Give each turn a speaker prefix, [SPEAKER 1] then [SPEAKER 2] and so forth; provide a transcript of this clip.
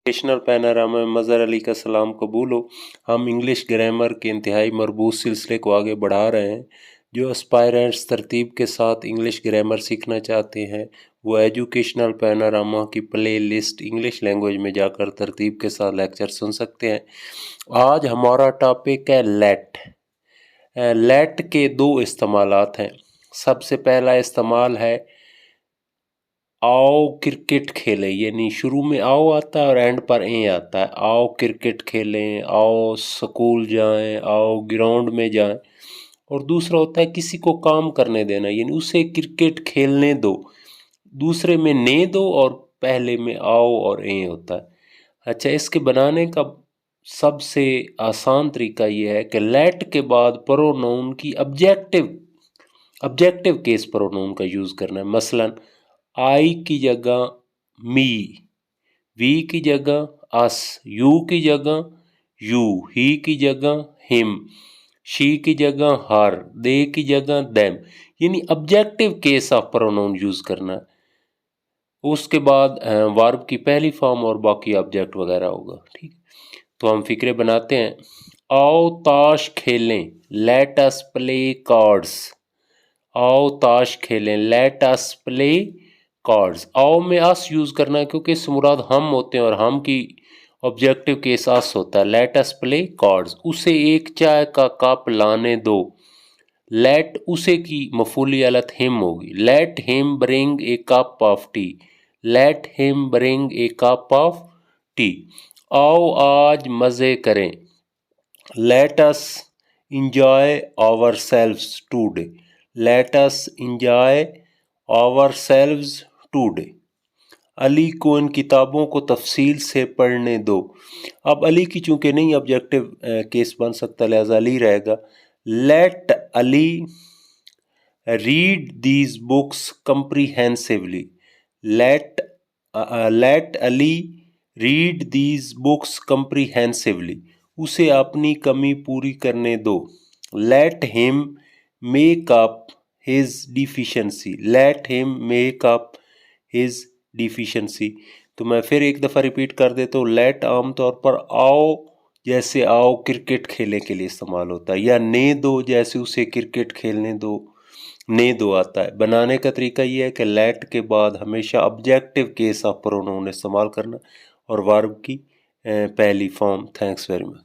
[SPEAKER 1] Educational panorama में मज़हर अली का सलाम कबूल हो। हम इंग्लिश ग्रामर के इंतहाई मरबूत सिलसिले को आगे बढ़ा रहे हैं। जो एस्पायरेंट्स तरतीब के साथ इंग्लिश ग्रामर सीखना चाहते हैं वो एजुकेशनल पैनोरामा की प्ले लिस्ट इंग्लिश लैंग्वेज में जाकर तरतीब के साथ लेक्चर सुन सकते हैं। आज हमारा टॉपिक है लेट। लेट के दो इस्तेमालात हैं। सबसे पहला इस्तेमाल है आओ क्रिकेट खेलें, यानी शुरू में आओ आता है और एंड पर ए आता है। आओ क्रिकेट खेलें, आओ स्कूल जाएं, आओ ग्राउंड में जाएं। और दूसरा होता है किसी को काम करने देना, यानी उसे क्रिकेट खेलने दो। दूसरे में ने दो और पहले में आओ और ए होता है। अच्छा, इसके बनाने का सबसे आसान तरीका यह है कि लेट के बाद प्रोनाउन की ऑब्जेक्टिव केस प्रोनाउन का यूज़ करना है। मसलन आई की जगह मी, वी की जगह अस, यू की जगह यू, ही की जगह हिम, शी की जगह हर, दे की जगह देम, यानी objective case of pronoun use करना है। उसके बाद वर्ब की पहली फॉर्म और बाकी ऑब्जेक्ट वगैरह होगा। ठीक, तो हम फिक्रे बनाते हैं। आओ ताश खेलें, लेट अस प्ले कार्ड्स। आओ ताश खेलें, लेट अस प्ले कार्ड्स। आओ में अस यूज़ करना है क्योंकि इससे मुराद हम होते हैं और हम की ऑब्जेक्टिव केस अस होता है। Let us play cards. उसे एक चाय का कप लाने दो। लेट उसे की मफूली हालत हिम होगी। Let him bring a cup of tea. Let him bring a cup of tea. आओ आज मज़े करें। Let us enjoy ourselves today. Let us enjoy ourselves today. Ali को इन किताबों को तफसील से पढ़ने दो। अब अली की चूंकि नहीं ऑब्जेक्टिव केस बन सकता, लिहाजा अली रहेगा। Let Ali read these books comprehensively. Let Ali read these books comprehensively. उसे अपनी कमी पूरी करने दो। Let him make up his deficiency. Let him make up his deficiency. तो मैं फिर एक दफ़ा रिपीट कर देता हूँ। लेट आमतौर पर आओ जैसे आओ क्रिकेट खेलने के लिए इस्तेमाल होता है, या ने दो जैसे उसे क्रिकेट खेलने दो, ने दो आता है। बनाने का तरीका ये है कि लेट के बाद हमेशा ऑब्जेक्टिव केस ऑफ प्रोनाउन इस्तेमाल करना और वर्ब की पहली फॉर्म। Thanks very much.